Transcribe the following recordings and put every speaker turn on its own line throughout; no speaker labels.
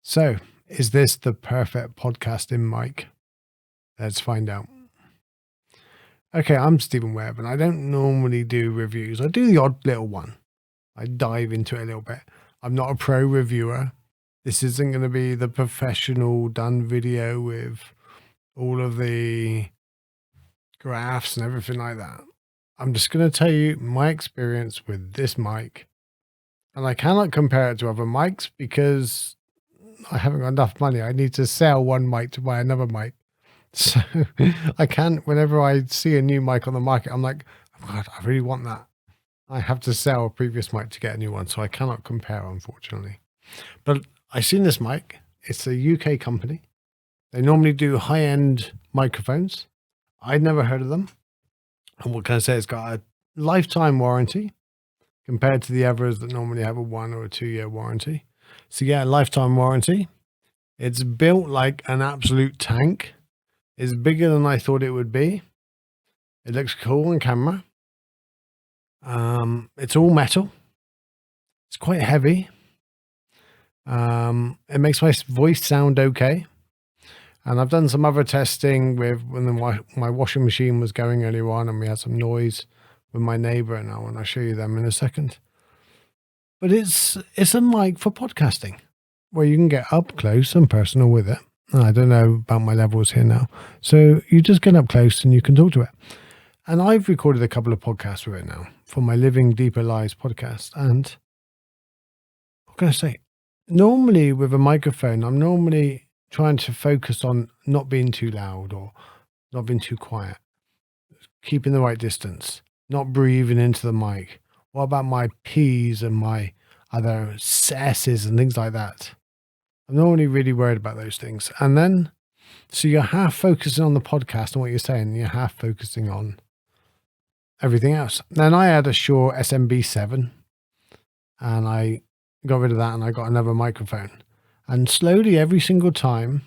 So, is this the perfect podcasting mic? Let's find out. Okay, I'm Stephen Webb, and I don't normally do reviews. I do the odd little one. I dive into it a little bit. I'm not a pro reviewer. This isn't going to be the professional done video with all of the graphs and everything like that. I'm just going to tell you my experience with this mic. And I cannot compare it to other mics because I haven't got enough money. I need to sell one mic to buy another mic. So I can't, whenever I see a new mic on the market, I'm like, oh God, I really want that. I have to sell a previous mic to get a new one. So I cannot compare, unfortunately. But I've seen this mic. It's a UK company. They normally do high-end microphones. I'd never heard of them. And what can I say? It's got a lifetime warranty compared to the others that normally have a 1 or a 2 year warranty. So yeah, lifetime warranty. It's built like an absolute tank. It's bigger than I thought it would be. It looks cool on camera. It's all metal. It's quite heavy. It makes my voice sound okay. And I've done some other testing with when my washing machine was going earlier on, and we had some noise with my neighbor, and I want to show you them in a second. But it's a mic for podcasting where you can get up close and personal with it. I don't know about my levels here now. So you just get up close and you can talk to it. And I've recorded a couple of podcasts with it now for my Living Deeper Lies podcast. And what can I say? Normally with a microphone, I'm normally trying to focus on not being too loud or not being too quiet, keeping the right distance, not breathing into the mic. What about my P's and my other S's and things like that? I'm normally really worried about those things. And then, so you're half focusing on the podcast and what you're saying, and you're half focusing on everything else. Then I had a Shure SMB7 and I got rid of that and I got another microphone. And slowly every single time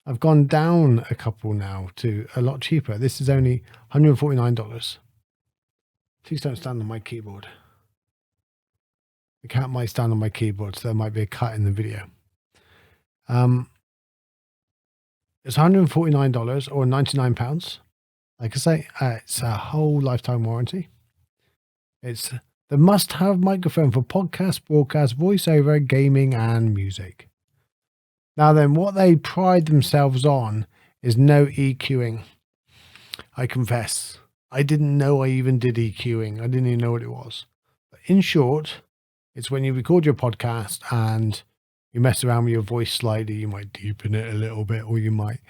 I've gone down a couple now to a lot cheaper. This is only $149. Please don't stand on my keyboard. The cat might stand on my keyboard, so there might be a cut in the video. It's $149 or £99. Like I say, it's a whole lifetime warranty. It's the must-have microphone for podcast, broadcast, voiceover, gaming, and music. Now then, what they pride themselves on is no EQing. I confess, I didn't know I even did EQing. I didn't even know what it was. But in short, it's when you record your podcast and you mess around with your voice slightly. You might deepen it a little bit, or you might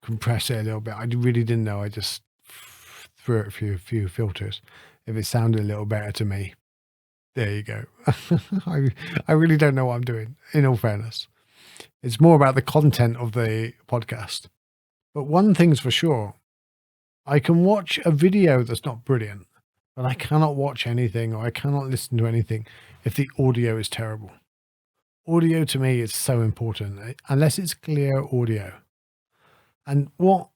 compress it a little bit. I really didn't know. I just threw it through a few filters. If it sounded a little better to me, there you go. I really don't know what I'm doing, in all fairness. It's more about the content of the podcast. But one thing's for sure, I can watch a video that's not brilliant, but I cannot watch anything or I cannot listen to anything if the audio is terrible. Audio to me is so important, unless it's clear audio. And what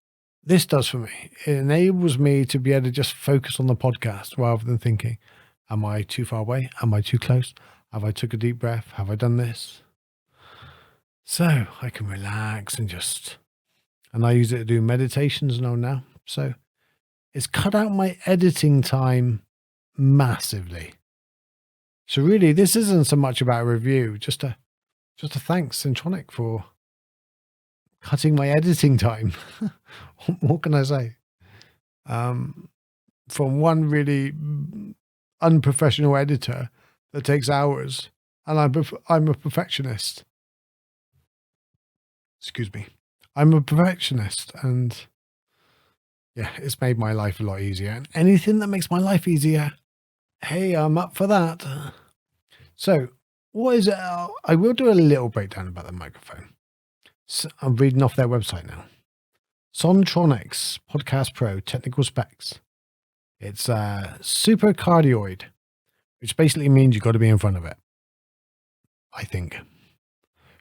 this does for me, it enables me to be able to just focus on the podcast rather than thinking, am I too far away? Am I too close? Have I took a deep breath? Have I done this? So I can relax and I use it to do meditations now. So it's cut out my editing time massively. So really, this isn't so much about a review, just a thanks Sontronics for cutting my editing time. What can I say? From one really unprofessional editor that takes hours, and I'm a perfectionist. Excuse me. I'm a perfectionist, and yeah, it's made my life a lot easier. And anything that makes my life easier, hey, I'm up for that. So what is it? I will do a little breakdown about the microphone. So I'm reading off their website now. Sontronics Podcast Pro technical specs. It's super cardioid, which basically means you've got to be in front of it, I think.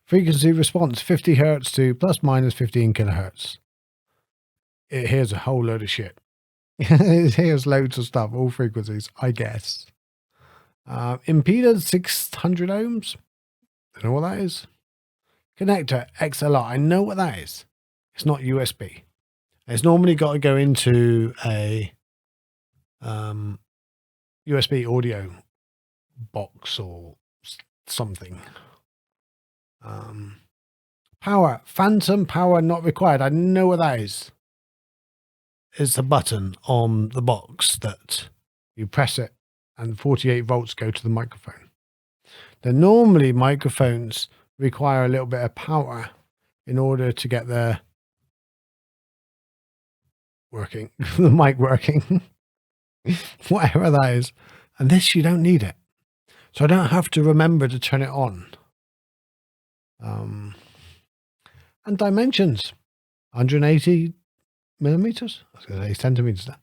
Frequency response 50 hertz to plus minus 15 kilohertz. It hears a whole load of shit. It hears loads of stuff, all frequencies, I guess. Impedance 600 ohms. Don't know what that is. connector XLR. I know what that is. It's not USB. It's normally got to go into a USB audio box or something. Power, phantom power not required. I know what that is. It's a button on the box that you press it and 48 volts go to the microphone. Then normally microphones require a little bit of power in order to get the working, the mic working, whatever that is. And this, you don't need it. So I don't have to remember to turn it on. And dimensions, 180 millimeters. I was going to say centimeters then.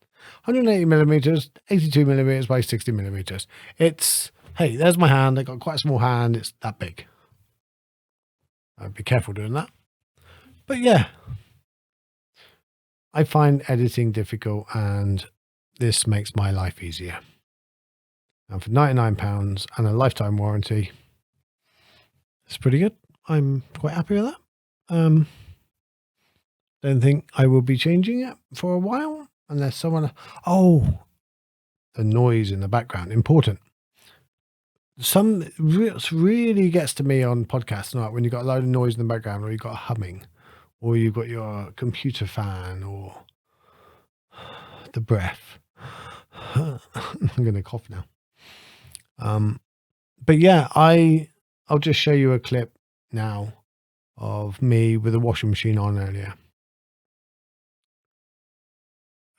180 millimeters, 82 millimeters by 60 millimeters. It's, hey, there's my hand. I got quite a small hand. It's that big. I'd be careful doing that. But yeah, I find editing difficult, and this makes my life easier. And for £99 and a lifetime warranty, it's pretty good. I'm quite happy with that. Don't think I will be changing it for a while unless someone. Oh, the noise in the background, important. Some really gets to me on podcasts, not when you've got a load of noise in the background, or you've got humming, or you've got your computer fan, or the breath. I'm going to cough now. But yeah, I'll just show you a clip now of me with the washing machine on earlier.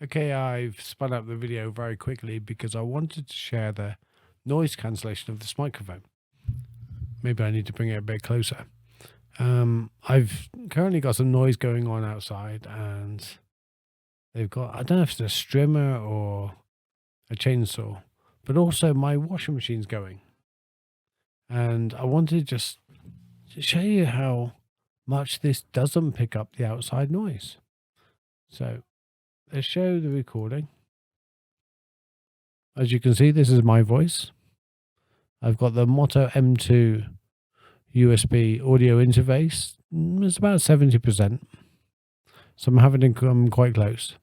Okay, I've spun up the video very quickly because I wanted to share the noise cancellation of this microphone. Maybe I need to bring it a bit closer. I've currently got some noise going on outside, and they've got, I don't know if it's a strimmer or a chainsaw, but also my washing machine's going. And I wanted to just show you how much this doesn't pick up the outside noise. So let's show the recording. As you can see, this is my voice. I've got the Moto M2 USB audio interface. It's about 70%. So I'm having to come quite close.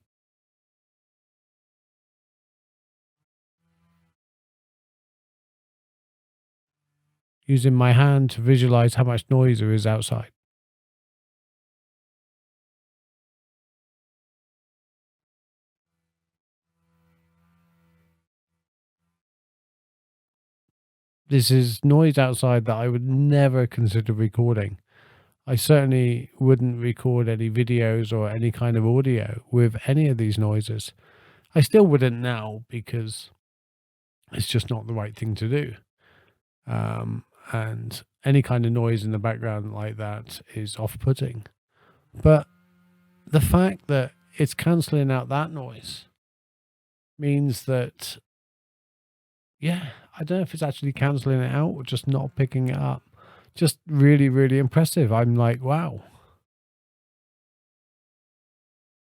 Using my hand to visualize how much noise there is outside. This is noise outside that I would never consider recording. I certainly wouldn't record any videos or any kind of audio with any of these noises. I still wouldn't now because it's just not the right thing to do. And any kind of noise in the background like that is off-putting. But the fact that it's cancelling out that noise means that, yeah, I don't know if it's actually cancelling it out or just not picking it up. Just really, really impressive. I'm like, wow.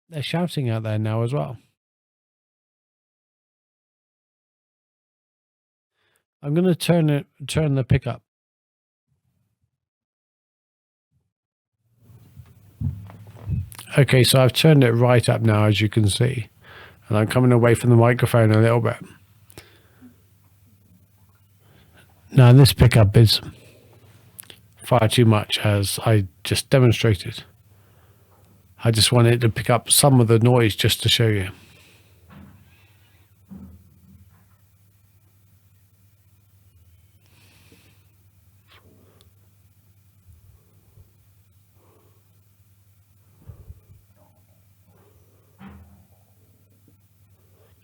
They're shouting out there now as well. I'm going to turn the pickup. Okay, so I've turned it right up now, as you can see. And I'm coming away from the microphone a little bit. Now, this pickup is far too much, as I just demonstrated. I just wanted to pick up some of the noise just to show you.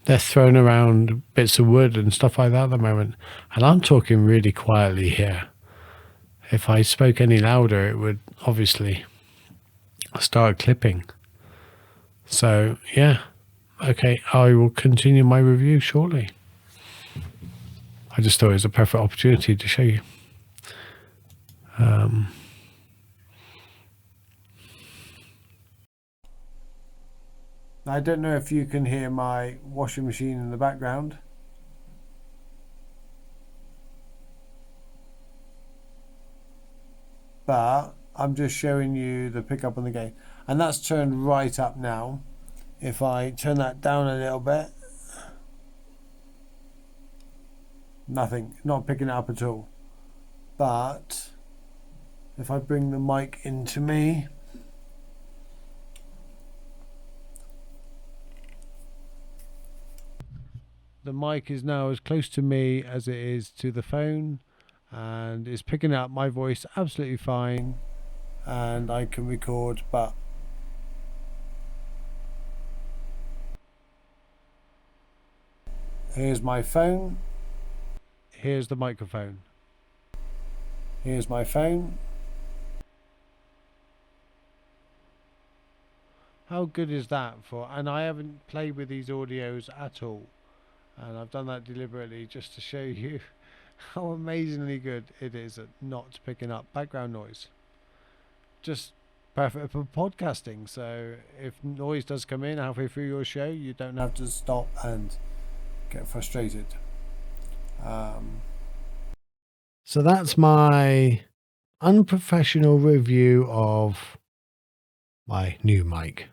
They're throwing around bits of wood and stuff like that at the moment. And I'm talking really quietly here. If I spoke any louder, it would obviously start clipping. So, yeah. Okay, I will continue my review shortly. I just thought it was a perfect opportunity to show you. I don't know if you can hear my washing machine in the background. But I'm just showing you the pickup on the gain. And that's turned right up now. If I turn that down a little bit, nothing, not picking it up at all. But if I bring the mic into me, the mic is now as close to me as it is to the phone, and it's picking up my voice absolutely fine, and I can record. But here's my phone, here's the microphone, here's my phone. How good is that for? And I haven't played with these audios at all, and I've done that deliberately just to show you how amazingly good it is at not picking up background noise. Just perfect for podcasting. So if noise does come in halfway through your show, you don't have to stop and get frustrated. So that's my unprofessional review of my new mic.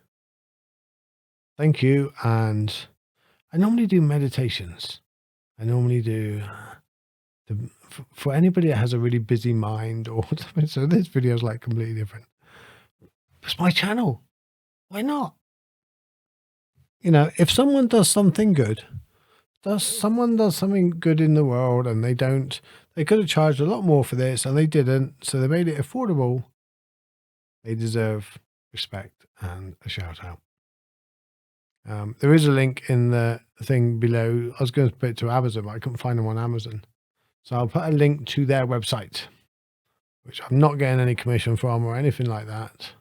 Thank you. And I normally do meditations. I normally do for anybody that has a really busy mind or something. So this video is like completely different. It's my channel. Why not? You know, if someone does something good, someone does something good in the world and they could have charged a lot more for this and they didn't. So they made it affordable. They deserve respect and a shout out. There is a link in the thing below. I was going to put it to Amazon, but I couldn't find them on Amazon. So I'll put a link to their website, which I'm not getting any commission from or anything like that.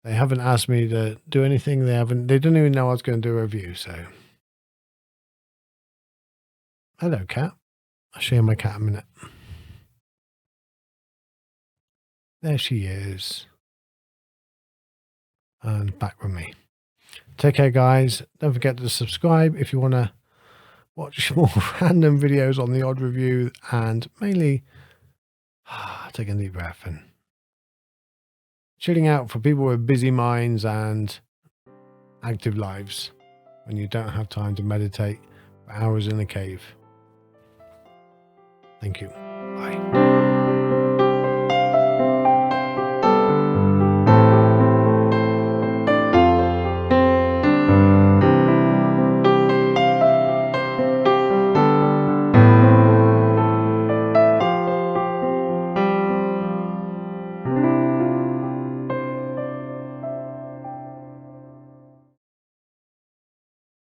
They haven't asked me to do anything. They don't even know I was going to do a review. So, hello, cat. I'll show you my cat in a minute. There she is. And back with me. Take care, guys. Don't forget to subscribe if you want to watch more random videos on the odd review, and mainly take a deep breath and chilling out for people with busy minds and active lives when you don't have time to meditate for hours in a cave. Thank you. Bye.